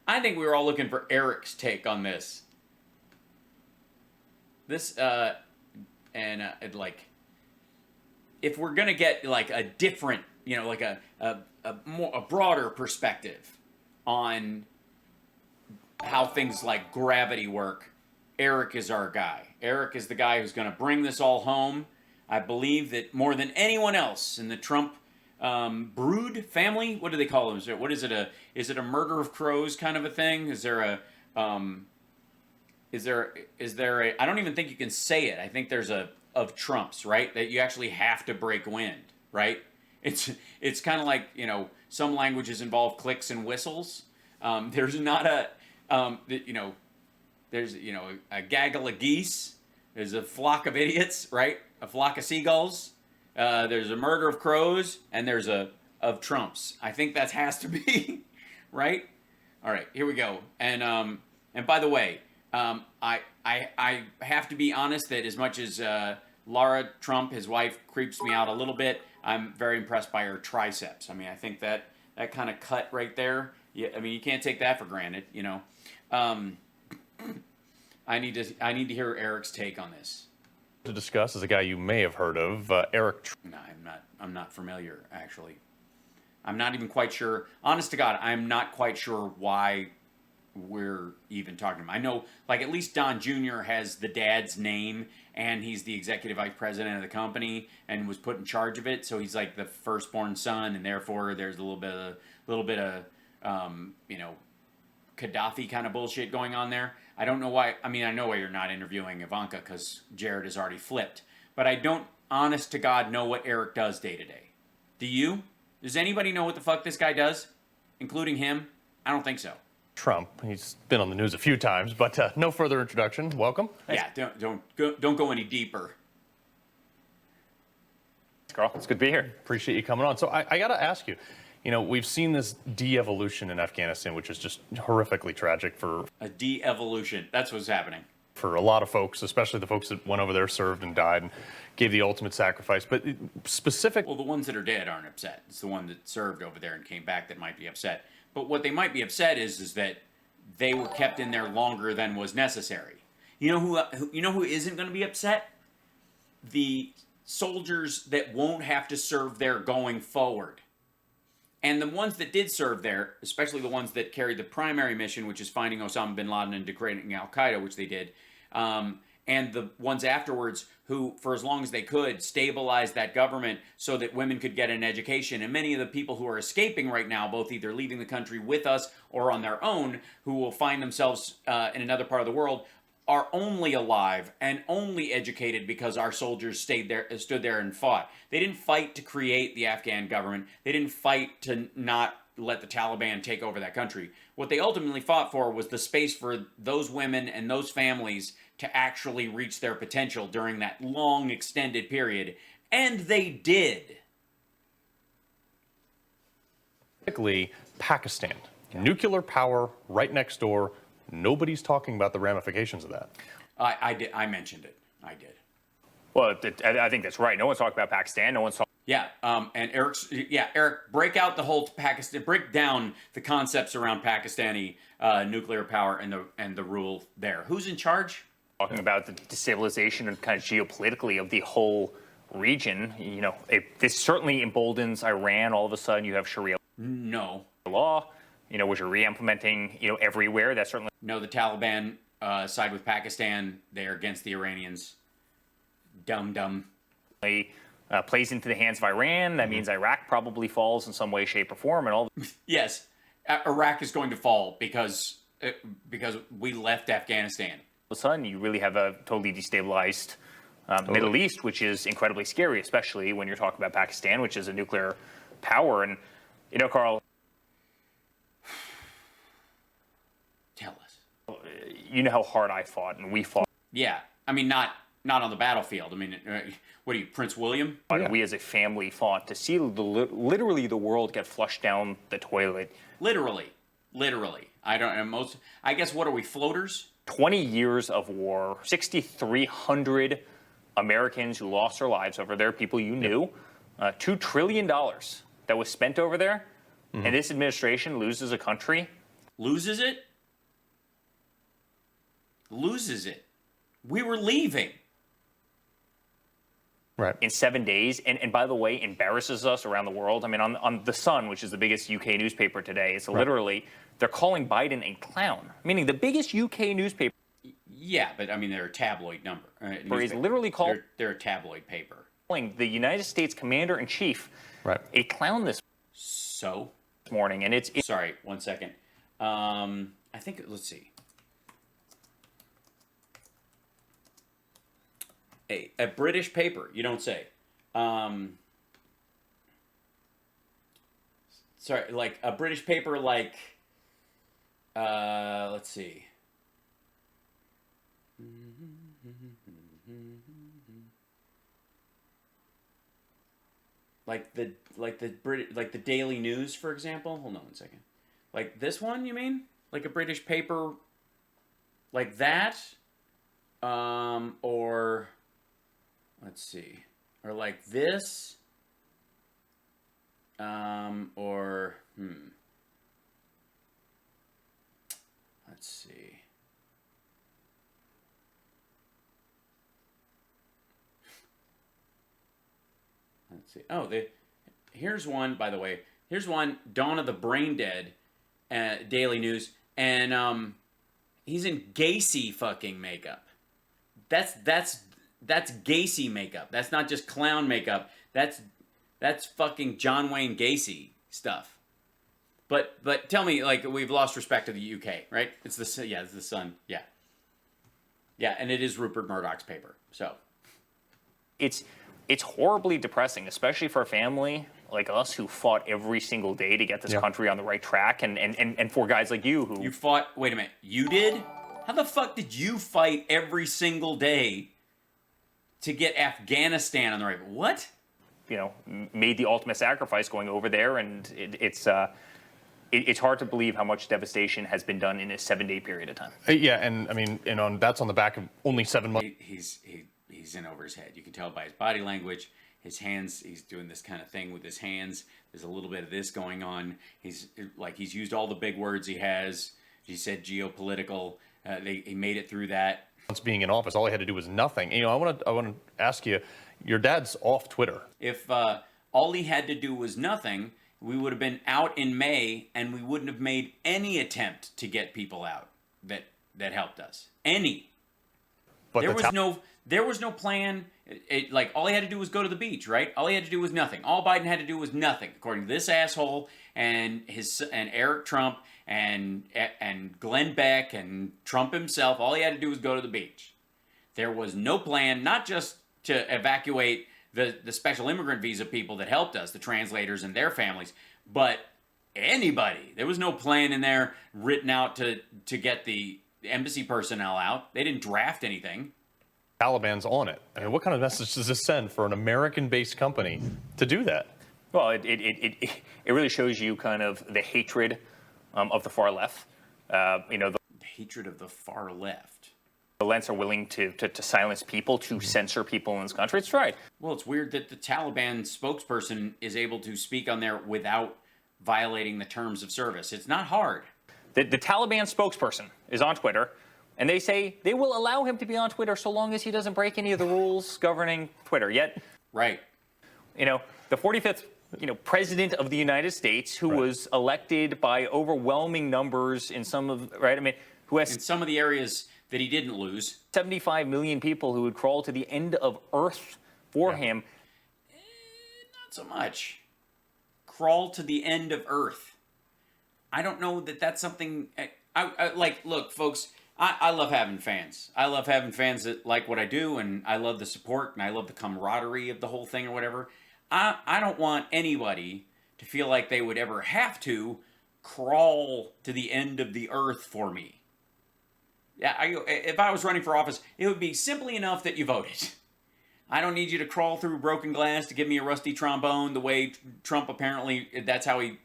I think we were all looking for Eric's take on this. This like, if we're gonna get like a different, like a broader perspective on how things like gravity work, Eric is our guy. Eric is the guy who's going to bring this all home. I believe that more than anyone else in the Trump brood family. What do they call them? What is it? Is it a murder of crows kind of a thing? Is there a I don't even think you can say it. I think there's a of Trumps, right? That you actually have to break wind, right? It's kind of like, some languages involve clicks and whistles. There's not a there's a gaggle of geese. There's a flock of idiots, right? A flock of seagulls. There's a murder of crows, and there's a of Trumps. I think that has to be right. All right, here we go. And by the way, I have to be honest that as much as Laura Trump, his wife, creeps me out a little bit, I'm very impressed by her triceps. I mean, I think that kind of cut right there. Yeah, I mean, you can't take that for granted, I need to hear Eric's take on this. To discuss is a guy you may have heard of, Eric. No, I'm not familiar, actually. I'm not even quite sure. Honest to God, I'm not quite sure why we're even talking to him. I know, like, at least Don Jr. has the dad's name, and he's the executive vice president of the company and was put in charge of it. So he's like the firstborn son, and therefore there's a little bit of Gaddafi kind of bullshit going on there. I don't know why. I mean, I know why you're not interviewing Ivanka, because Jared has already flipped. But I don't, honest to God, know what Eric does day to day. Do you? Does anybody know what the fuck this guy does, including him? I don't think so. Trump. He's been on the news a few times, but no further introduction. Welcome. Yeah, don't go any deeper. Carl, it's good to be here. Appreciate you coming on. So I got to ask you, we've seen this de-evolution in Afghanistan, which is just horrifically tragic for... A de-evolution. That's what's happening. For a lot of folks, especially the folks that went over there, served and died and gave the ultimate sacrifice. But specific... Well, the ones that are dead aren't upset. It's the one that served over there and came back that might be upset. But what they might be upset is that they were kept in there longer than was necessary. You know who isn't going to be upset? The soldiers that won't have to serve there going forward. And the ones that did serve there, especially the ones that carried the primary mission, which is finding Osama bin Laden and degrading Al-Qaeda, which they did, and the ones afterwards who, for as long as they could, stabilized that government so that women could get an education. And many of the people who are escaping right now, both either leaving the country with us or on their own, who will find themselves in another part of the world, are only alive and only educated because our soldiers stood there and fought. They didn't fight to create the Afghan government. They didn't fight to not let the Taliban take over that country. What they ultimately fought for was the space for those women and those families to actually reach their potential during that long extended period. And they did. Particularly Pakistan. Nuclear power right next door. Nobody's talking about the ramifications of that. I did. I mentioned it. I did. Well, I think that's right. No one's talking about Pakistan. No one's talking. Yeah, and Eric, break out the whole Pakistan, break down the concepts around Pakistani nuclear power and the rule there. Who's in charge? Talking about the destabilization and kind of geopolitically of the whole region. This certainly emboldens Iran. All of a sudden, you have Sharia law. Which are re-implementing, everywhere. That's certainly... No, the Taliban side with Pakistan. They're against the Iranians. Dumb. Plays into the hands of Iran. That means Iraq probably falls in some way, shape, or form. And all. Yes, Iraq is going to fall because we left Afghanistan. All of a sudden, you really have a totally destabilized Middle East, which is incredibly scary, especially when you're talking about Pakistan, which is a nuclear power. And, Carl... Tell us. You know how hard I fought and we fought. Yeah, I mean, not on the battlefield. I mean, what are you, Prince William? Yeah. We as a family fought to see literally the world get flushed down the toilet. Literally. I guess, what are we, floaters? 20 years of war, 6,300 Americans who lost their lives over there, people you knew, $2 trillion that was spent over there, and this administration loses a country Loses it? Loses it. We were leaving. Right. In 7 days, and by the way, embarrasses us around the world. I mean, on The Sun, which is the biggest UK newspaper today, it's literally, they're calling Biden a clown, meaning the biggest UK newspaper. Yeah, but I mean, they're a tabloid number. Is literally called. They're a tabloid paper. Calling the United States Commander-in-Chief a clown this morning, and it's Sorry, 1 second. I think, let's see. A British paper, you don't say. Sorry, like a British paper like, let's see. Like the Daily News, for example. Hold on 1 second. Like this one, you mean? Like a British paper like that? Or let's see. Or like this? Or let's see. Let's see. Oh, here's one, by the way. Here's one, Dawn of the Brain Dead, Daily News, and he's in Gacy fucking makeup. That's Gacy makeup. That's not just clown makeup. That's fucking John Wayne Gacy stuff. But tell me, like, we've lost respect to the UK, right? It's the Sun. Yeah, and it is Rupert Murdoch's paper. So it's horribly depressing, especially for a family like us who fought every single day to get this country on the right track, and for guys like you who... You fought... Wait a minute. You did? How the fuck did you fight every single day to get Afghanistan on the right... What? You know, made the ultimate sacrifice going over there, and it's hard to believe how much devastation has been done in a 7-day period of time. Yeah, and I mean, that's on the back of only 7 months. He's in over his head. You can tell by his body language, his hands. He's doing this kind of thing with his hands. There's a little bit of this going on. He's used all the big words he has. He said geopolitical. He made it through that. Once being in office, all he had to do was nothing. You know, I want to ask you, your dad's off Twitter. If all he had to do was nothing, we would have been out in May, and we wouldn't have made any attempt to get people out that helped us. Any. But there was no plan. Like, all he had to do was go to the beach, right? All he had to do was nothing. All Biden had to do was nothing, according to this asshole and Eric Trump and Glenn Beck and Trump himself. All he had to do was go to the beach. There was no plan, not just to evacuate the special immigrant visa people that helped us, the translators and their families, but anybody. There was no plan in there written out to get the embassy personnel out. They didn't draft anything. Taliban's on it. I mean, what kind of message does this send for an American-based company to do that? Well, it really shows you kind of the hatred of the far left. The hatred of the far left. The lefts are willing to silence people, to censor people in this country. It's right. Well, it's weird that the Taliban spokesperson is able to speak on there without violating the terms of service. It's not hard. The Taliban spokesperson is on Twitter, and they say they will allow him to be on Twitter so long as he doesn't break any of the rules governing Twitter. Yet, right. The 45th, president of the United States, who was elected by overwhelming numbers in some of, right? I mean, who has... In some of the areas that he didn't lose. 75 million people who would crawl to the end of Earth for him. Not so much. Crawl to the end of Earth. I don't know that that's something... look, folks, I love having fans. I love having fans that like what I do, and I love the support, and I love the camaraderie of the whole thing or whatever. I don't want anybody to feel like they would ever have to crawl to the end of the earth for me. Yeah, if I was running for office, it would be simply enough that you voted. I don't need you to crawl through broken glass to give me a rusty trombone the way Trump apparently, that's how he,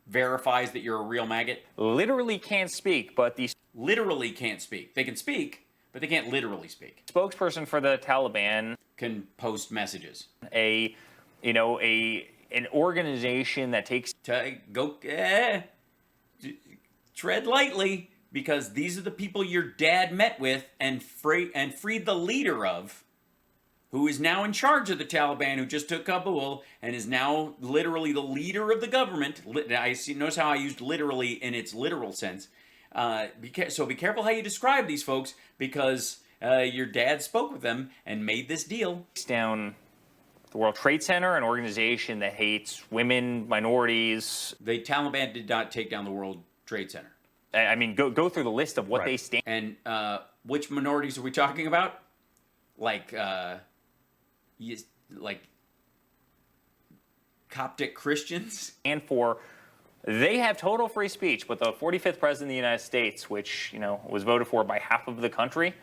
verifies that you're a real maggot. Literally can't speak, but these... Literally can't speak. They can speak, but they can't literally speak. Spokesperson for the Taliban... Can post messages. An organization that takes... tread lightly, because these are the people your dad met with and freed the leader of, who is now in charge of the Taliban, who just took Kabul and is now literally the leader of the government. Notice how I used literally in its literal sense. So be careful how you describe these folks, because your dad spoke with them and made this deal. Down the World Trade Center, an organization that hates women, minorities. The Taliban did not take down the World Trade Center. I mean, go through the list of what they stand. And which minorities are we talking about? Like Coptic Christians? And for, they have total free speech, but the 45th president of the United States, which, was voted for by half of the country,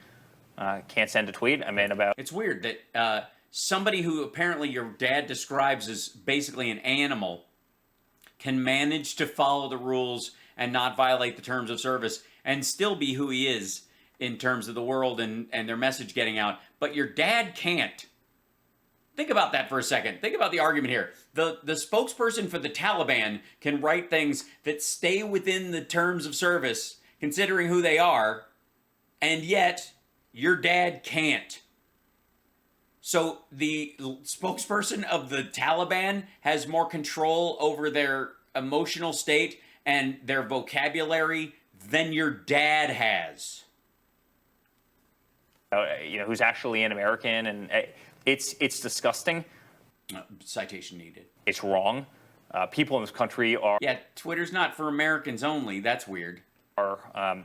can't send a tweet. I mean, about... It's weird that somebody who apparently your dad describes as basically an animal can manage to follow the rules and not violate the terms of service and still be who he is in terms of the world and their message getting out. But your dad can't. Think about that for a second. Think about the argument here. The spokesperson for the Taliban can write things that stay within the terms of service, considering who they are, and yet your dad can't. So the spokesperson of the Taliban has more control over their emotional state and their vocabulary than your dad has. Who's actually an American, and it's disgusting. Citation needed. It's wrong. People in this country are... Yeah, Twitter's not for Americans only. That's weird. Are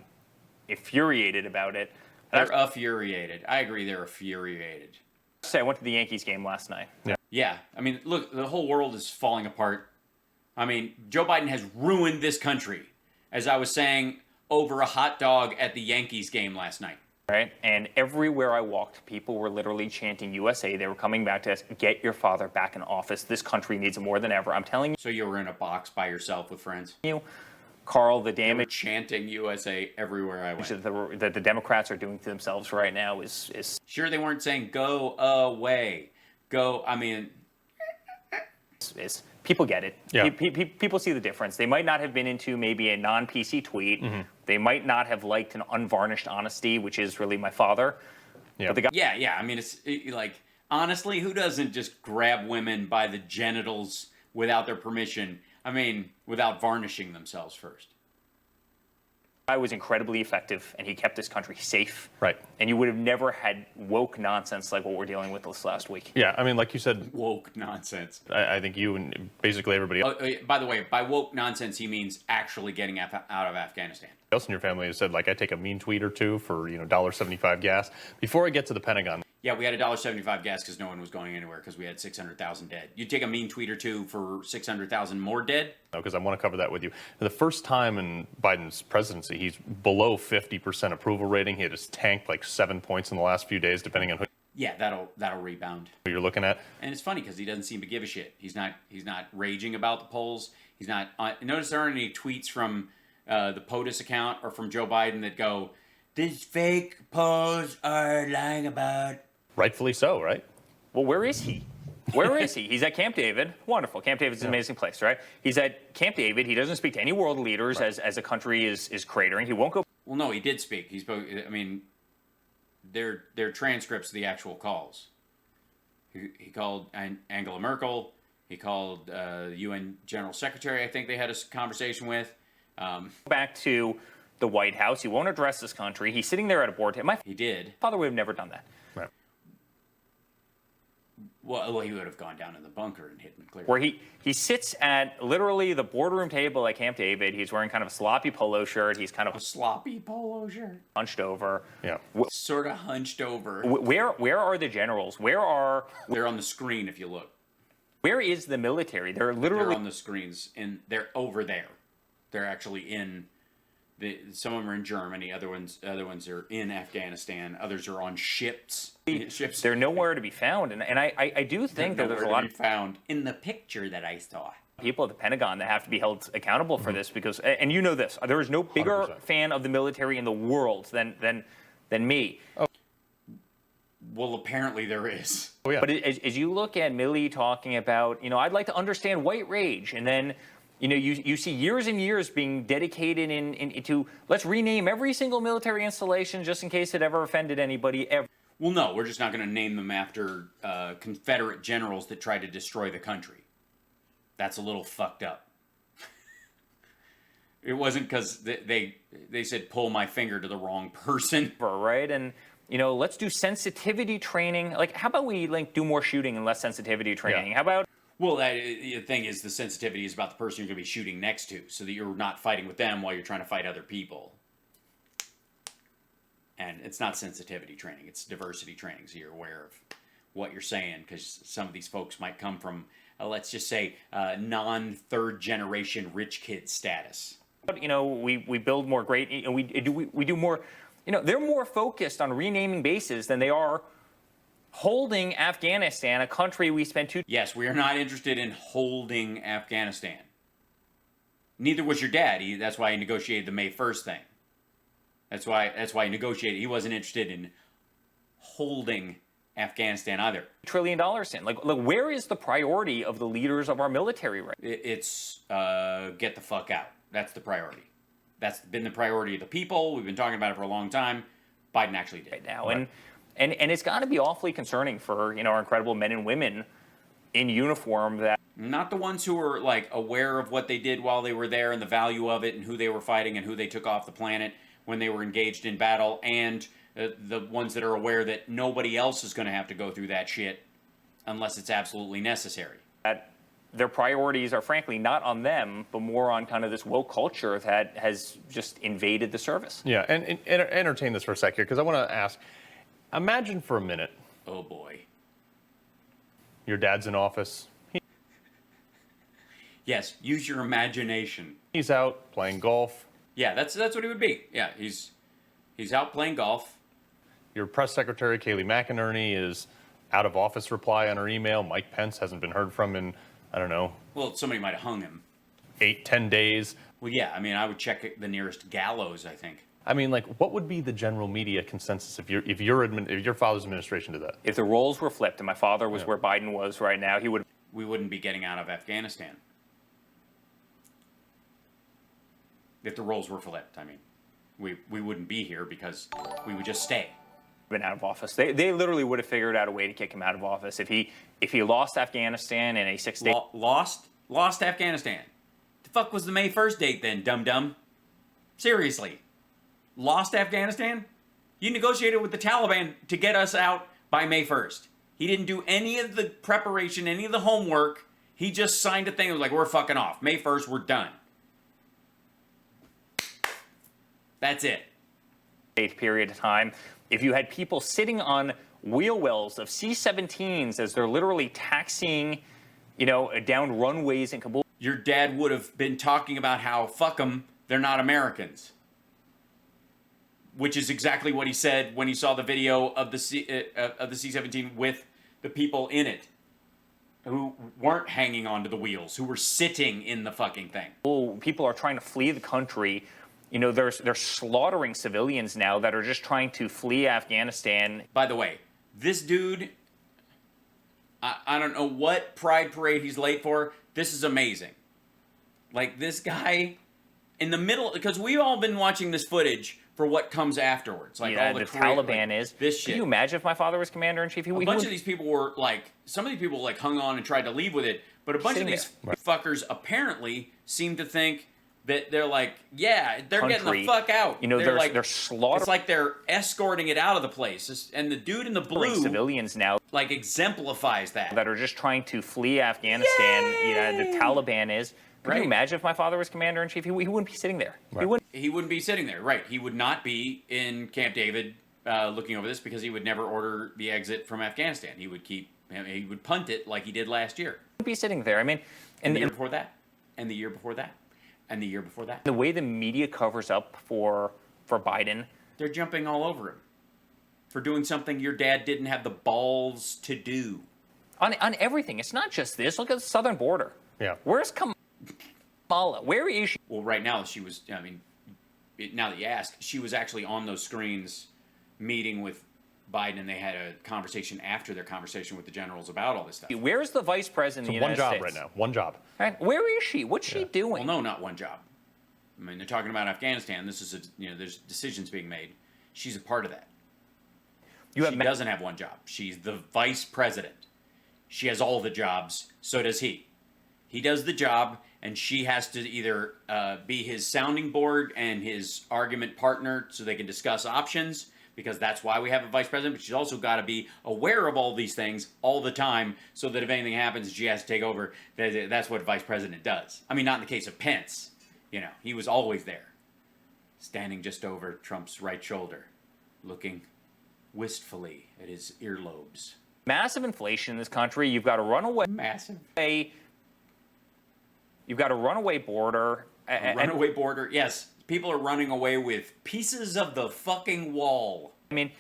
infuriated about it. They're infuriated. I agree, they're infuriated. I went to the Yankees game last night. Yeah. I mean, look, the whole world is falling apart. I mean, Joe Biden has ruined this country, as I was saying, over a hot dog at the Yankees game last night. Right? And everywhere I walked, people were literally chanting USA. They were coming back to us, get your father back in office. This country needs him more than ever. I'm telling you. So you were in a box by yourself with friends? Carl, the damage... chanting USA everywhere I went. That the Democrats are doing to themselves right now is... Sure, they weren't saying, go away. Go, I mean... People get it. Yeah. People see the difference. They might not have been into maybe a non-PC tweet. Mm-hmm. They might not have liked an unvarnished honesty, which is really my father. Yeah. But the guy... Yeah. I mean, like, honestly, who doesn't just grab women by the genitals without their permission? I mean, without varnishing themselves first. I was incredibly effective, and he kept this country safe. Right. And you would have never had woke nonsense like what we're dealing with this last week. Yeah, I mean, like you said... Woke nonsense. I think you and basically everybody else... By the way, by woke nonsense, he means actually getting out of Afghanistan. Else in your family has said, like, I take a mean tweet or two for, $1.75 gas. Before I get to the Pentagon... Yeah, we had $1.75 gas because no one was going anywhere because we had 600,000 dead. You'd take a mean tweet or two for 600,000 more dead? No, because I want to cover that with you. The first time in Biden's presidency, he's below 50% approval rating. He had just tanked like 7 points in the last few days, depending on who Yeah, that'll rebound. you're looking at. And it's funny because he doesn't seem to give a shit. He's not raging about the polls. He's not. Notice there aren't any tweets from the POTUS account or from Joe Biden that go, "These fake polls are lying about." Rightfully so, right? Well, where is he? Where is he? He's at Camp David. Wonderful. Camp David's an amazing place, right? He's at Camp David. He doesn't speak to any world leaders as a country is cratering. He won't go. Well, no, he did speak. He spoke. I mean, they're transcripts of the actual calls. He called Angela Merkel. He called the UN General Secretary. I think they had a conversation with. Back to the White House. He won't address this country. He's sitting there at a board table. He did. Father would have never done that. Right. Well, he would have gone down in the bunker and hit McCleary. Where he sits at literally the boardroom table at Camp David. He's wearing kind of a sloppy polo shirt. He's kind of A sloppy polo shirt. hunched over. Yeah. Sort of hunched over. Where are the generals? They're on the screen if you look. Where is the military? They're They're literally on the screens and they're over there. They're actually in. Some of them are in Germany. Other ones are in Afghanistan. Others are on ships. They're nowhere to be found, and I do think that there's a lot of found in the picture that I saw. people at the Pentagon that have to be held accountable for this because, and you know this, there is no bigger 100%. fan of the military in the world than me. Oh. Well, apparently there is. Oh, yeah. But as you look at Milley talking about, I'd like to understand white rage, and then, You know, you see years and years being dedicated into let's rename every single military installation just in case it ever offended anybody ever. Well, no, we're just not going to name them after Confederate generals that tried to destroy the country. That's a little fucked up. It wasn't because they said pull my finger to the wrong person. Right? And, you know, let's do sensitivity training. Like, how about we do more shooting and less sensitivity training? Yeah. How about... Well, the thing is, the sensitivity is about the person you're going to be shooting next to, so that you're not fighting with them while you're trying to fight other people. And it's not sensitivity training, it's diversity training, so you're aware of what you're saying, because some of these folks might come from, let's just say, non-third generation rich kid status. You know, we build more great, you know, we do more, you know, they're more focused on renaming bases than they are holding Afghanistan, a country we spent two... Yes, we are not interested in holding Afghanistan. Neither was your dad. That's why he negotiated the May 1st thing. That's why he negotiated. He wasn't interested in holding Afghanistan either. $1 trillion in. Like, where is the priority of the leaders of our military right now? It's get the fuck out. That's the priority. That's been the priority of the people. We've been talking about it for a long time. Biden actually did. Right now. Right. And it's got to be awfully concerning for, you know, our incredible men and women in uniform that... Not the ones who were, like, aware of what they did while they were there and the value of it and who they were fighting and who they took off the planet when they were engaged in battle, and the ones that are aware that nobody else is going to have to go through that shit unless it's absolutely necessary. That their priorities are, frankly, not on them, but more on kind of this woke culture that has just invaded the service. Yeah, and entertain this for a sec here, because I want to ask, imagine for a minute. Oh, boy. Your dad's in office. Yes, use your imagination. He's out playing golf. Yeah, that's what he would be. Yeah, he's out playing golf. Your press secretary, Kayleigh McEnerney, is out of office reply on her email. Mike Pence hasn't been heard from in, I don't know. Well, somebody might have hung him. 8-10 days. Well, yeah, I mean, I would check the nearest gallows, I think. I mean, like, what would be the general media consensus if your father's administration did that? If the roles were flipped and my father was where Biden was right now, we wouldn't be getting out of Afghanistan. If the roles were flipped, I mean, we wouldn't be here because we would just stay. Been out of office. They literally would have figured out a way to kick him out of office if he lost Afghanistan in a 6-day... Lost Afghanistan. The fuck was the May 1st date then, dum-dum? Seriously. Lost Afghanistan? You negotiated with the Taliban to get us out by May 1st. He didn't do any of the preparation, any of the homework. He just signed a thing that was like, we're fucking off. May 1st, we're done. That's it. Period of time. If you had people sitting on wheel wells of C-17s as they're literally taxiing, you know, down runways in Kabul. Your dad would have been talking about how, fuck them, they're not Americans. Which is exactly what he said when he saw the video of the C-17 with the people in it who weren't hanging onto the wheels, who were sitting in the fucking thing. People are trying to flee the country. You know, they're slaughtering civilians now that are just trying to flee Afghanistan. By the way, this dude, I don't know what pride parade he's late for. This is amazing. Like, this guy in the middle, because we've all been watching this footage for what comes afterwards. Like, yeah, all the Taliban like, is. This shit. Can you imagine if my father was commander-in-chief? A bunch of these people were like, some of these people like hung on and tried to leave with it, but a bunch of these fuckers apparently seem to think that they're like, yeah, they're getting the fuck out. You know, they're slaughtering. It's like they're escorting it out of the place. And the dude in the blue, civilians now, like, exemplifies that. That are just trying to flee Afghanistan. Yay! You know, the Taliban is. Can you imagine if my father was commander-in-chief? He wouldn't be sitting there. Right. He wouldn't be sitting there, right. He would not be in Camp David looking over this because he would never order the exit from Afghanistan. He would punt it like he did last year. He would be sitting there. I mean, and the year before that. And the year before that. And the year before that. The way the media covers up for Biden. They're jumping all over him for doing something your dad didn't have the balls to do. On everything. It's not just this. Look at the southern border. Yeah. Where's Kamala? Where is she? Well, right now she was, I mean, now that you ask, she was actually on those screens meeting with Biden and they had a conversation after their conversation with the generals about all this stuff. Where's the vice president of the United States? One job right now. One job. Right? Where is she? What's she doing? Well, no, not one job. I mean, they're talking about Afghanistan. This is there's decisions being made. She's a part of that. She doesn't have one job. She's the vice president. She has all the jobs. So does he. He does the job, and she has to either be his sounding board and his argument partner so they can discuss options, because that's why we have a vice president, but she's also got to be aware of all these things all the time so that if anything happens, she has to take over. That's what a vice president does. I mean, not in the case of Pence. He was always there, standing just over Trump's right shoulder, looking wistfully at his earlobes. Massive inflation in this country. You've got a runaway. Massive. You've got a runaway border. Runaway border, yes. People are running away with pieces of the fucking wall. I mean,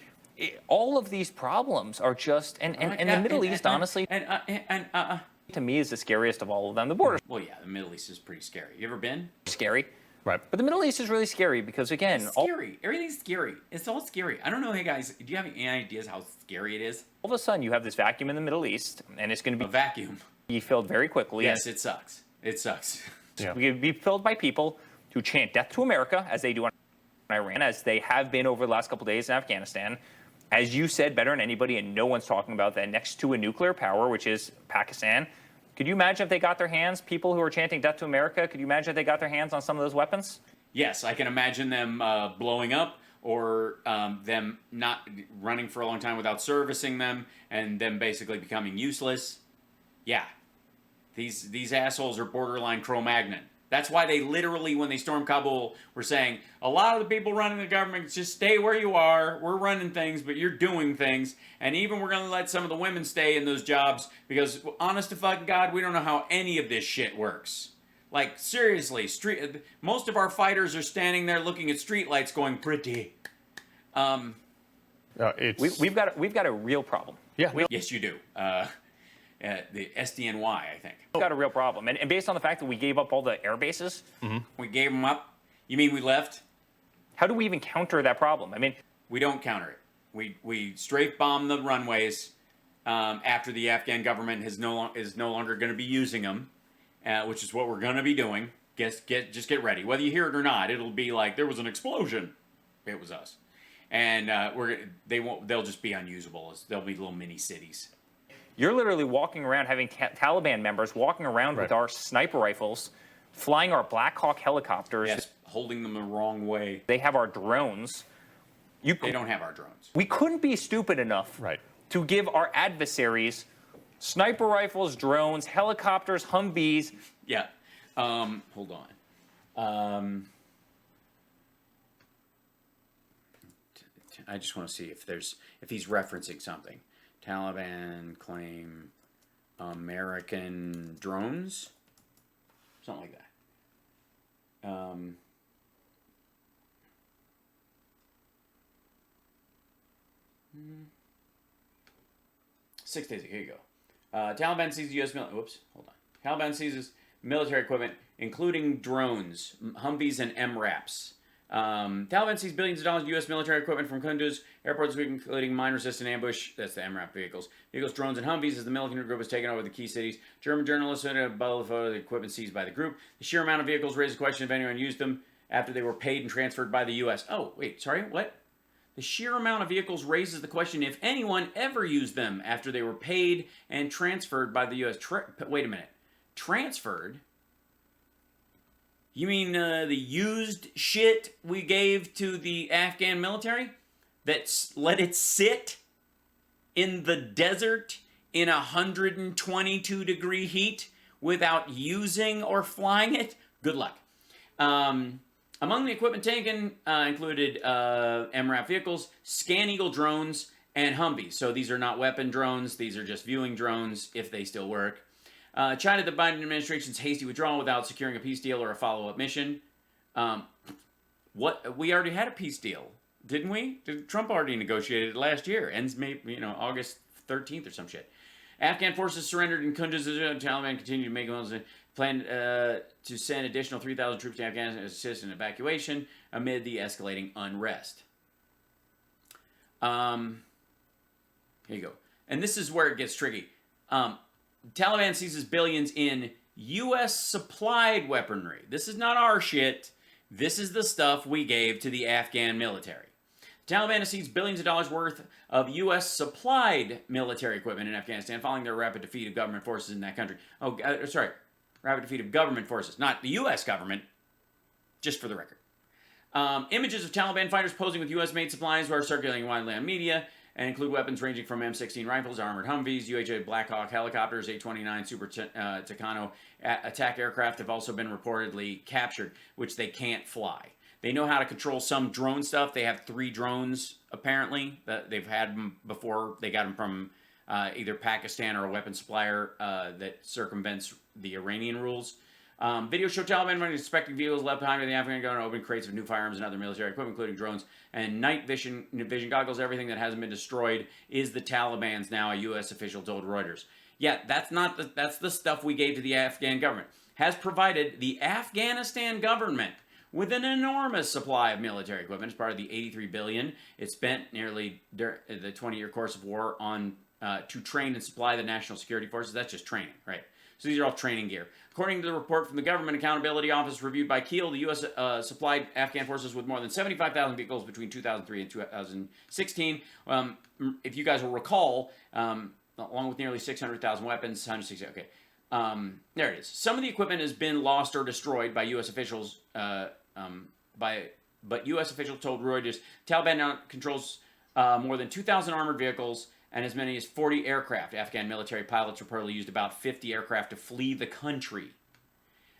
all of these problems are just, and the Middle East, honestly, to me, is the scariest of all of them. The border. Well, yeah, the Middle East is pretty scary. You ever been? Scary. Right. But the Middle East is really scary because, again... It's scary. Everything's scary. It's all scary. I don't know, hey guys, do you have any ideas how scary it is? All of a sudden, you have this vacuum in the Middle East, and it's going to A vacuum. be filled very quickly. Yes, it sucks. It sucks. Yeah. It's going to be filled by people who chant death to America, as they do in Iran, as they have been over the last couple of days in Afghanistan. As you said better than anybody, and no one's talking about that, next to a nuclear power, which is Pakistan. Could you imagine if they got their hands, people who are chanting death to America, could you imagine if they got their hands on some of those weapons? Yes, I can imagine them blowing up, or them not running for a long time without servicing them, and them basically becoming useless. Yeah. These assholes are borderline Cro-Magnon. That's why they literally, when they stormed Kabul, were saying, a lot of the people running the government, just stay where you are. We're running things, but you're doing things. And even we're going to let some of the women stay in those jobs because, honest to fucking God, we don't know how any of this shit works. Like, seriously, most of our fighters are standing there looking at streetlights going, pretty. We've got a real problem. Yeah. Yes, you do. The SDNY, I think. We've got a real problem. And based on the fact that we gave up all the air bases, We gave them up. You mean we left? how do we even counter that problem? I mean, We don't counter it. We strafe bomb the runways after the Afghan government is no longer going to be using them, which is what we're going to be doing. Just get ready. Whether you hear it or not, it'll be like there was an explosion. It was us, and they'll just be unusable. They'll be little mini cities. you're literally walking around, having Taliban members walking around with our sniper rifles, flying our Black Hawk helicopters. Yes, holding them the wrong way. They have our drones. They don't have our drones. We couldn't be stupid enough to give our adversaries sniper rifles, drones, helicopters, Humvees. Yeah. Hold on. I just want to see if he's referencing something. Taliban claim American drones, something like that. 6 days ago. Here you go. Taliban seizes U.S. Taliban seizes military equipment, including drones, Humvees, and MRAPs. Taliban seized billions of dollars of U.S. military equipment from Kunduz airport this week, including mine-resistant ambush. That's the MRAP vehicles. Drones, and Humvees as the militant group has taken over the key cities. German journalists had a photo of the equipment seized by the group. The sheer amount of vehicles raised the question if anyone used them after they were paid and transferred by the U.S. Oh, wait, sorry, what? The sheer amount of vehicles raises the question if anyone ever used them after they were paid and transferred by the U.S. Wait a minute. Transferred? You mean the used shit we gave to the Afghan military? That let it sit in the desert in 122-degree heat without using or flying it? Good luck. Among the equipment taken included MRAP vehicles, Scan Eagle drones, and Humvees. So these are not weapon drones. These are just viewing drones, if they still work. China, the Biden administration's hasty withdrawal without securing a peace deal or a follow-up mission. We already had a peace deal, didn't we? Trump already negotiated it last year. Ends maybe August 13th or some shit. Afghan forces surrendered in Kunduz. Taliban continue to make moves. Plan to send additional 3,000 troops to Afghanistan to assist in evacuation amid the escalating unrest. Here you go. And this is where it gets tricky. Taliban seizes billions in U.S. supplied weaponry. This is not our shit. This is the stuff we gave to the Afghan military. The Taliban has seized billions of dollars worth of U.S. supplied military equipment in Afghanistan following their rapid defeat of government forces in that country. Rapid defeat of government forces, not the U.S. government, just for the record. Images of Taliban fighters posing with U.S.-made supplies are circulating widely on media and include weapons ranging from M16 rifles, armored Humvees, UH-8 Black Hawk helicopters, A-29 Super Tucano attack aircraft have also been reportedly captured, which they can't fly. They know how to control some drone stuff. They have 3 drones, apparently, that they've had them before. They got them from either Pakistan or a weapon supplier that circumvents the Iranian rules. Videos show Taliban running suspected vehicles left behind by the Afghan government, open crates of new firearms and other military equipment, including drones and night vision goggles. Everything that hasn't been destroyed is the Taliban's now, a U.S. official told Reuters. Yeah, that's the stuff we gave to the Afghan government. Has provided the Afghanistan government with an enormous supply of military equipment as part of the $83 billion it spent nearly the 20-year course of war on to train and supply the national security forces. That's just training, right? So these are all training gear. According to the report from the Government Accountability Office reviewed by Kiel, the U.S. Supplied Afghan forces with more than 75,000 vehicles between 2003 and 2016. If you guys will recall, along with nearly 600,000 weapons, 160. Okay, there it is. Some of the equipment has been lost or destroyed by U.S. officials. But U.S. officials told Reuters Taliban now controls more than 2,000 armored vehicles and as many as 40 aircraft. Afghan military pilots reportedly used about 50 aircraft to flee the country,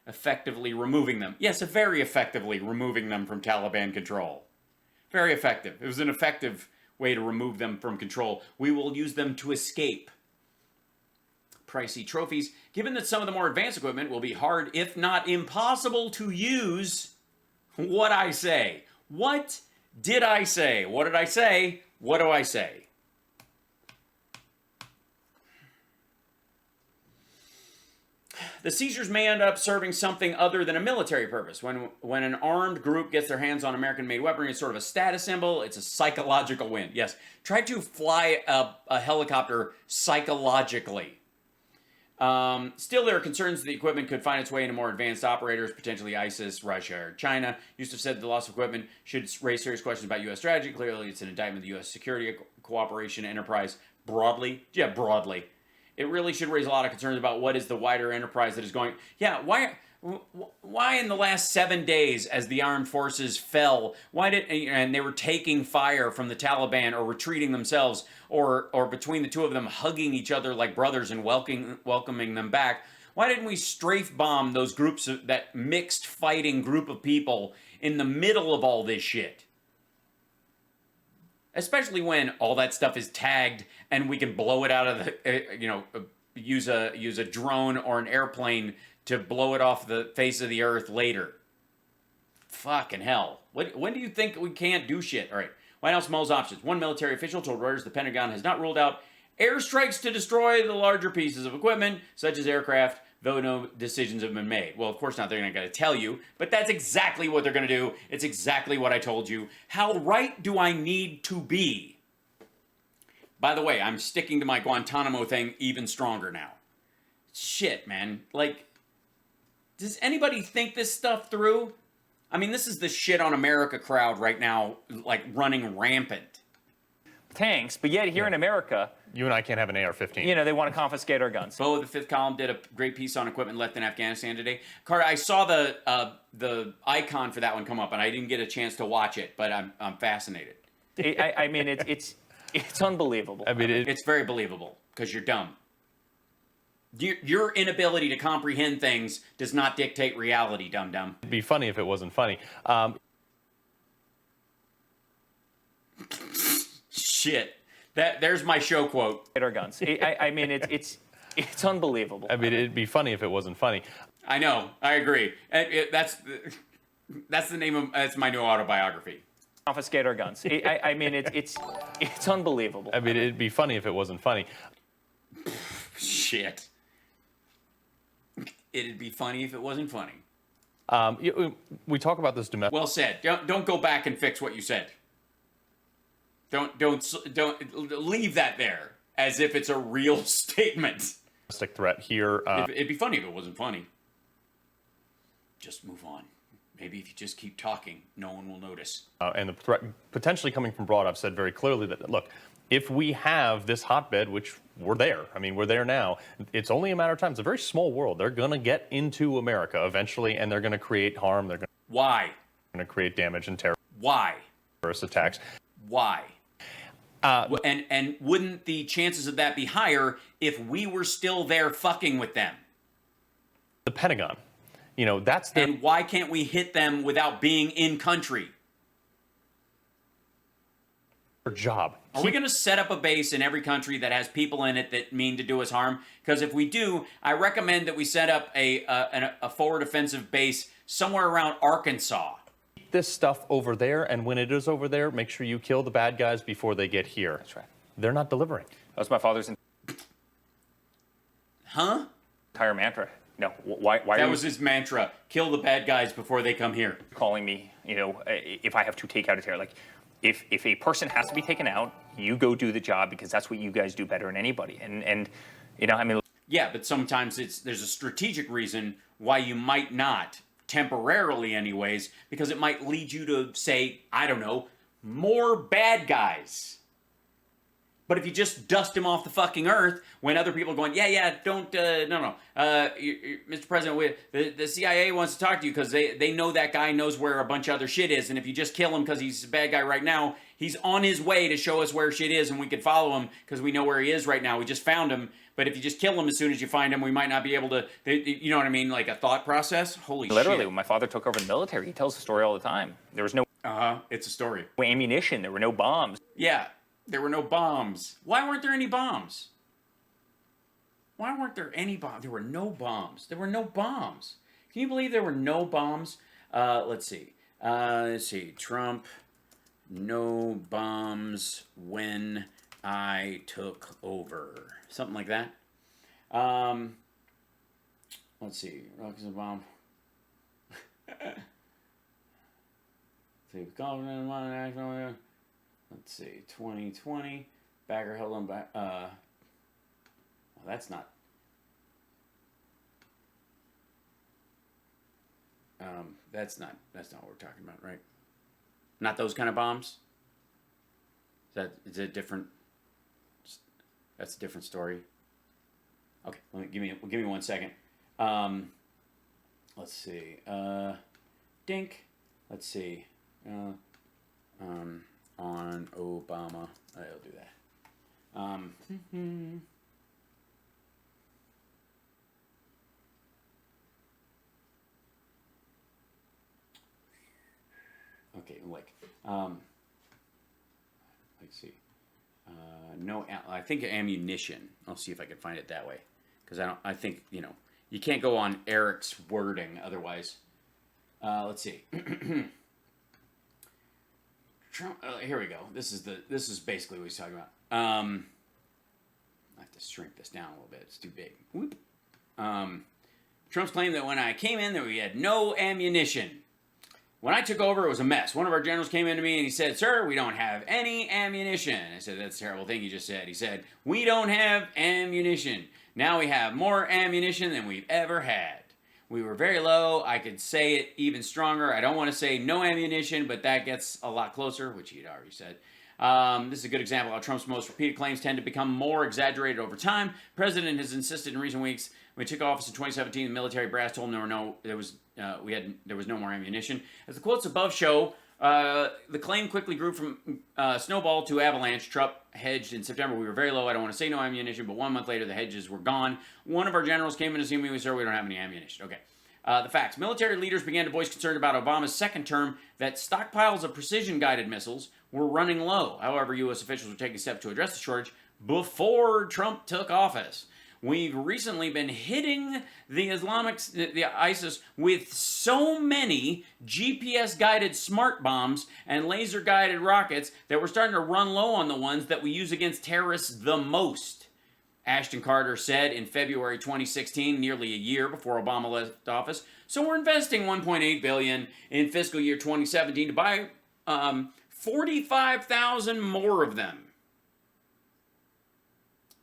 effectively removing them. Yes, very effectively removing them from Taliban control. Very effective. It was an effective way to remove them from control. We will use them to escape. Pricey trophies. Given that some of the more advanced equipment will be hard, if not impossible, to use, what I say? What did I say? What did I say? What do I say? The seizures may end up serving something other than a military purpose. When an armed group gets their hands on American-made weaponry, it's sort of a status symbol. It's a psychological win. Yes, try to fly a helicopter psychologically. Still, there are concerns that the equipment could find its way into more advanced operators, potentially ISIS, Russia, or China. Yusuf said the loss of equipment should raise serious questions about U.S. strategy. Clearly, it's an indictment of the U.S. security cooperation enterprise broadly. Yeah, broadly. It really should raise a lot of concerns about what is the wider enterprise that is going... Yeah, why in the last 7 days as the armed forces fell, and they were taking fire from the Taliban or retreating themselves, or between the two of them hugging each other like brothers and welcoming them back, why didn't we strafe bomb those groups, that mixed fighting group of people in the middle of all this shit? Especially when all that stuff is tagged and we can blow it out of the, use a drone or an airplane to blow it off the face of the earth later. Fucking hell. When do you think we can't do shit? All right. White House mulls options. One military official told Reuters the Pentagon has not ruled out airstrikes to destroy the larger pieces of equipment, such as aircraft, though no decisions have been made. Well, of course not. They're not going to tell you, but that's exactly what they're going to do. It's exactly what I told you. How right do I need to be? By the way, I'm sticking to my Guantanamo thing even stronger now. Shit, man. Like, does anybody think this stuff through? I mean, this is the shit on America crowd right now, like running rampant. Tanks, but yet here in America... You and I can't have an AR-15. They want to confiscate our guns. Bo, the Fifth Column, did a great piece on equipment left in Afghanistan today. Carter, I saw the icon for that one come up, and I didn't get a chance to watch it, but I'm fascinated. I mean, it's unbelievable. I mean, it's very believable, because you're dumb. Your inability to comprehend things does not dictate reality, dum-dum. It'd be funny if it wasn't funny. Shit. There's my show quote. Our guns. I mean, it's unbelievable. I mean, it'd be funny if it wasn't funny. I know. I agree. That's the name of that's my new autobiography. Confiscate our guns. I mean, it's unbelievable. I mean, it'd be funny if it wasn't funny. Shit. It'd be funny if it wasn't funny. We talk about this domestic. Well said. Don't go back and fix what you said. Don't leave that there as if it's a real statement. Threat here. It'd be funny if it wasn't funny. Just move on. Maybe if you just keep talking, no one will notice. And the threat potentially coming from abroad, I've said very clearly that, look, if we have this hotbed, which we're there, I mean, we're there now, it's only a matter of time. It's a very small world. They're going to get into America eventually, and they're going to create harm. They're going Why? to create damage and Why? terrorist attacks. Why? And wouldn't the chances of that be higher if we were still there fucking with them? The Pentagon, you know, that's their And why can't we hit them without being in country? job. Are we going to set up a base in every country that has people in it that mean to do us harm? Because if we do, I recommend that we set up a forward offensive base somewhere around Arkansas. Keep this stuff over there, and when it is over there, make sure you kill the bad guys before they get here. That's right. They're not delivering. That was my father's Huh? entire mantra. No, why That are you was his mantra. Kill the bad guys before they come here. calling me, you know, if I have to take out a terror? Like, if a person has to be taken out, you go do the job because that's what you guys do better than anybody. And you know, I mean, Yeah, but sometimes there's a strategic reason why you might not, temporarily anyways, because it might lead you to say, I don't know, more bad guys. But if you just dust him off the fucking earth, when other people are going, don't, Mr. President, the CIA wants to talk to you because they know that guy knows where a bunch of other shit is, and if you just kill him because he's a bad guy right now, he's on his way to show us where shit is, and we could follow him because we know where he is right now. We just found him, but if you just kill him as soon as you find him, we might not be able to, you know what I mean, like a thought process? Holy literally, shit. when my father took over the military, he tells the story all the time. There was no It's a story. ammunition. There were no bombs. Yeah, there were no bombs. Why weren't there any bombs? Why weren't there any bombs? There were no bombs. There were no bombs. Can you believe there were no bombs? Let's see. Trump, no bombs when I took over. Something like that. Let's see. Rockets and bomb. Let's see, 2020, Bagger held on back, well, that's not, that's not what we're talking about, right? Not those kind of bombs? Is it different, that's a different story. Okay, give me 1 second. Let's see, dink, let's see, on Obama. I'll do that. Okay, let's see. No, I think ammunition. I'll see if I can find it that way, because I think you can't go on Eric's wording otherwise. Let's see. Trump, here we go. This is basically what he's talking about. I have to shrink this down a little bit. It's too big. Whoop. Trump's claimed that when I came in, that we had no ammunition. When I took over, it was a mess. One of our generals came in to me and he said, "Sir, we don't have any ammunition." I said, "That's a terrible thing you just said." He said, "We don't have ammunition. Now we have more ammunition than we've ever had. We were very low. I could say it even stronger. I don't want to say no ammunition, but that gets a lot closer," which he'd already said. This is a good example of how Trump's most repeated claims tend to become more exaggerated over time. The president has insisted in recent weeks, when he took office in 2017, the military brass told him there was no more ammunition. As the quotes above show, the claim quickly grew from snowball to avalanche. Trump hedged in September. "We were very low. I don't want to say no ammunition," but 1 month later, the hedges were gone. One of our generals came in to see me. We said, "We don't have any ammunition." Okay. The facts. Military leaders began to voice concern about Obama's second term that stockpiles of precision-guided missiles were running low. However, U.S. officials were taking steps to address the shortage before Trump took office. We've recently been hitting the ISIS with so many GPS-guided smart bombs and laser-guided rockets that we're starting to run low on the ones that we use against terrorists the most, Ashton Carter said in February 2016, nearly a year before Obama left office. "So we're investing $1.8 billion in fiscal year 2017 to buy 45,000 more of them.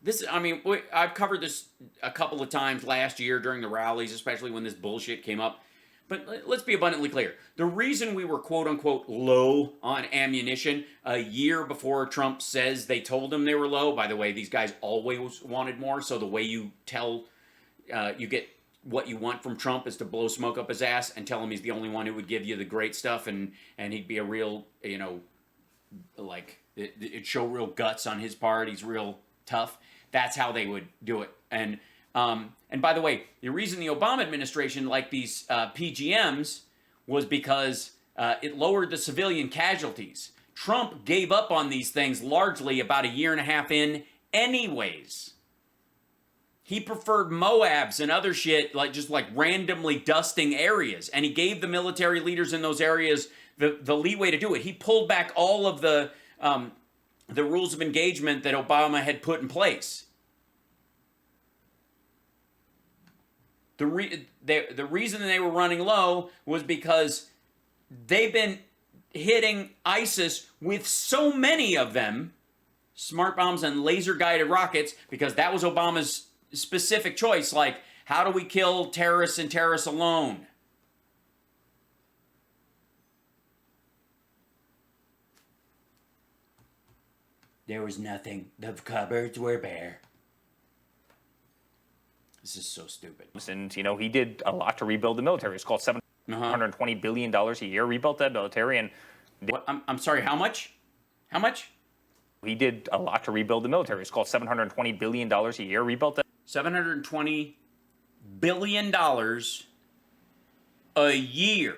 This, I mean, I've covered this a couple of times last year during the rallies, especially when this bullshit came up. But let's be abundantly clear. The reason we were quote-unquote low on ammunition a year before Trump says they told him they were low, by the way, these guys always wanted more, so the way you tell, you get what you want from Trump is to blow smoke up his ass and tell him he's the only one who would give you the great stuff, and he'd be a real, you know, like, it'd show real guts on his part, he's real tough. That's how they would do it. And by the way, the reason the Obama administration liked these PGMs was because it lowered the civilian casualties. Trump gave up on these things largely about a year and a half in anyways. He preferred Moabs and other shit, like just like randomly dusting areas. And he gave the military leaders in those areas the leeway to do it. He pulled back all of the rules of engagement that Obama had put in place. The reason they were running low was because they've been hitting ISIS with so many of them, smart bombs and laser-guided rockets, because that was Obama's specific choice. Like, how do we kill terrorists and terrorists alone? There was nothing. The cupboards were bare. This is so stupid. And, you know, he did a lot to rebuild the military. It's called $720 billion a year, rebuilt that military. And what, I'm sorry, how much? How much? He did a lot to rebuild the military. It's called $720 billion a year, rebuilt that. $720 billion a year.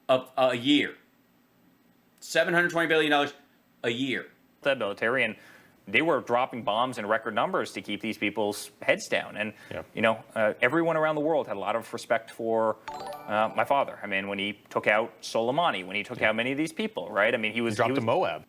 Of a year. $720 billion a year. That military, and they were dropping bombs in record numbers to keep these people's heads down. And, you know, everyone around the world had a lot of respect for my father. I mean, when he took out Soleimani, when he took out many of these people, right? I mean, he dropped to Moab.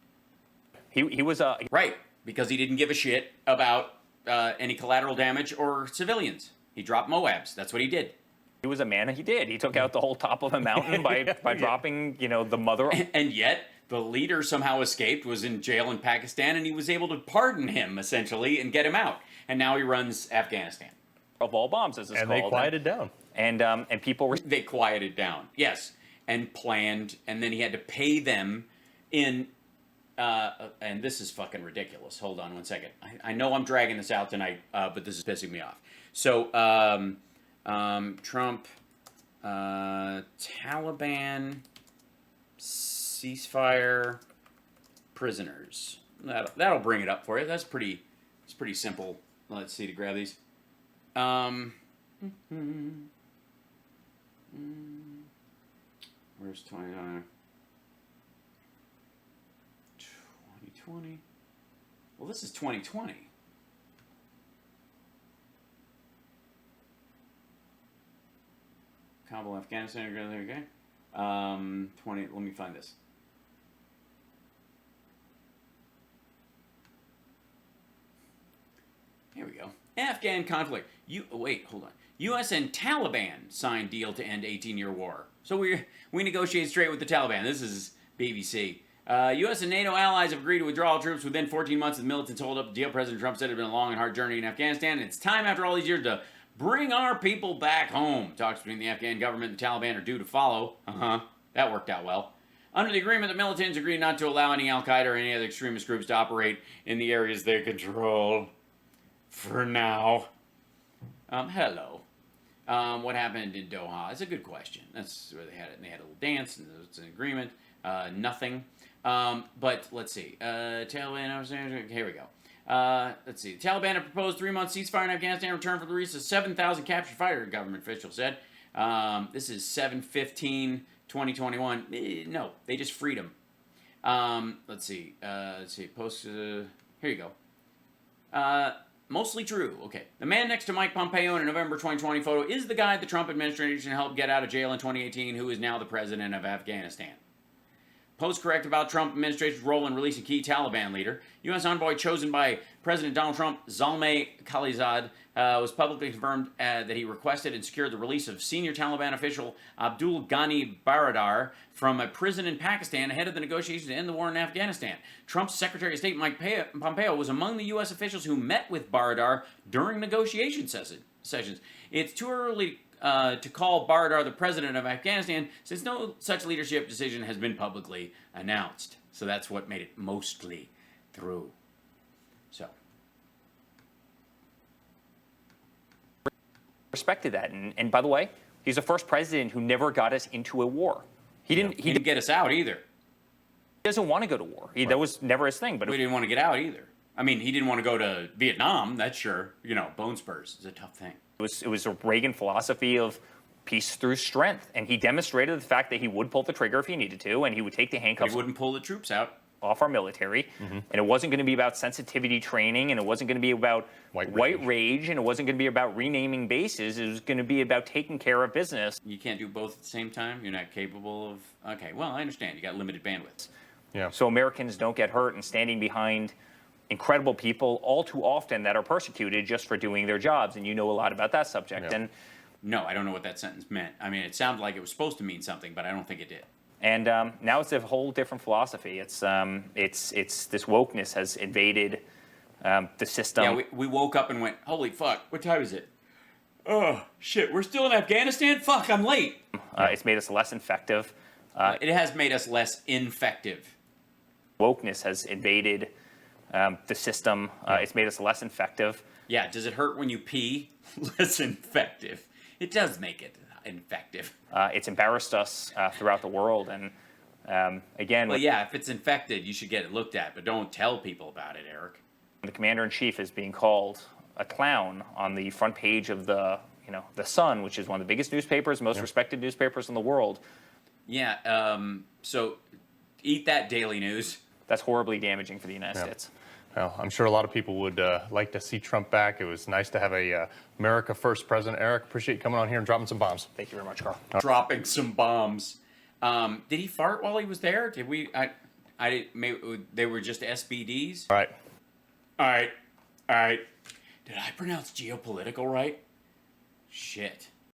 He was right, because he didn't give a shit about any collateral damage or civilians. He dropped Moabs. That's what he did. He was a man. He did. He took out the whole top of a mountain by dropping, you know, the mother. And yet, the leader somehow escaped, was in jail in Pakistan, and he was able to pardon him, essentially, and get him out. And now he runs Afghanistan. Of all bombs, as it's called. And they quieted down. And people were... They quieted down, yes. And planned, and then he had to pay them in... and this is fucking ridiculous. Hold on one second. I know I'm dragging this out tonight, but this is pissing me off. So, Trump, Taliban, ceasefire, prisoners. That'll bring it up for you. It's pretty simple. Let's see, to grab these. Where's 2020? Well, this is 2020. Kabul, Afghanistan, okay. 20, let me find this. Here we go. Afghan conflict. Wait, hold on. U.S. and Taliban signed deal to end 18-year war. So we negotiate straight with the Taliban. This is BBC. U.S. and NATO allies have agreed to withdraw troops within 14 months of the militants hold up the deal. President Trump said it had been a long and hard journey in Afghanistan, and it's time after all these years to bring our people back home. Talks between the Afghan government and the Taliban are due to follow. That worked out well. Under the agreement, the militants agreed not to allow any Al-Qaeda or any other extremist groups to operate in the areas they control. For now. Hello. What happened in Doha? It's a good question. That's where they had it. And they had a little dance, and it's an agreement. Nothing. But let's see. Taliban, here we go. Let's see. The Taliban have proposed 3-month ceasefire in Afghanistan in return for the release of 7,000 captured fighter, government official said. This is 7/15/2021. No, they just freed them. Let's see. Here you go. Mostly true. Okay. The man next to Mike Pompeo in a November 2020 photo is the guy the Trump administration helped get out of jail in 2018, who is now the president of Afghanistan. Post correct about Trump administration's role in releasing key Taliban leader. U.S. envoy chosen by President Donald Trump, Zalmay Khalilzad, was publicly confirmed that he requested and secured the release of senior Taliban official Abdul Ghani Baradar from a prison in Pakistan ahead of the negotiations to end the war in Afghanistan. Trump's Secretary of State Mike Pompeo was among the U.S. officials who met with Baradar during negotiation sessions. It's too early to call Baradar the president of Afghanistan, since no such leadership decision has been publicly announced. So that's what made it mostly through. So. Respected that. And by the way, he's the first president who never got us into a war. He didn't get us out either. He doesn't want to go to war. That was never his thing. But we didn't want to get out either. I mean, he didn't want to go to Vietnam, that's sure. Bone spurs is a tough thing. It was a Reagan philosophy of peace through strength, and he demonstrated the fact that he would pull the trigger if he needed to, and he would take the handcuffs. He wouldn't pull the troops out off our military, and it wasn't going to be about sensitivity training, and it wasn't going to be about white rage, and it wasn't going to be about renaming bases. It was going to be about taking care of business. You can't do both at the same time? You're not capable of... Okay, well, I understand. You got limited bandwidth. Yeah. So Americans don't get hurt and standing behind incredible people all too often that are persecuted just for doing their jobs, and you know a lot about that subject. Yeah. And no, I don't know what that sentence meant. I mean, it sounded like it was supposed to mean something, but I don't think it did. And now it's a whole different philosophy. It's this wokeness has invaded the system. Yeah, we woke up and went, holy fuck, what time is it? Oh, shit, we're still in Afghanistan? Fuck, I'm late. It's made us less effective. It has made us less infective. Wokeness has invaded the system. It's made us less effective. Yeah, does it hurt when you pee? Less infective. It does make it infective. It's embarrassed us throughout the world. And again... Well, yeah, if it's infected, you should get it looked at, but don't tell people about it, Eric. The commander-in-chief is being called a clown on the front page of the Sun, which is one of the biggest newspapers, most respected newspapers in the world. Yeah, so eat that, Daily News. That's horribly damaging for the United States. Well, I'm sure a lot of people would like to see Trump back. It was nice to have a America First president. Eric, appreciate you coming on here and dropping some bombs. Thank you very much, Carl. Dropping some bombs. Did he fart while he was there? Did we? Maybe they were just SBDs. All right. Did I pronounce geopolitical right? Shit.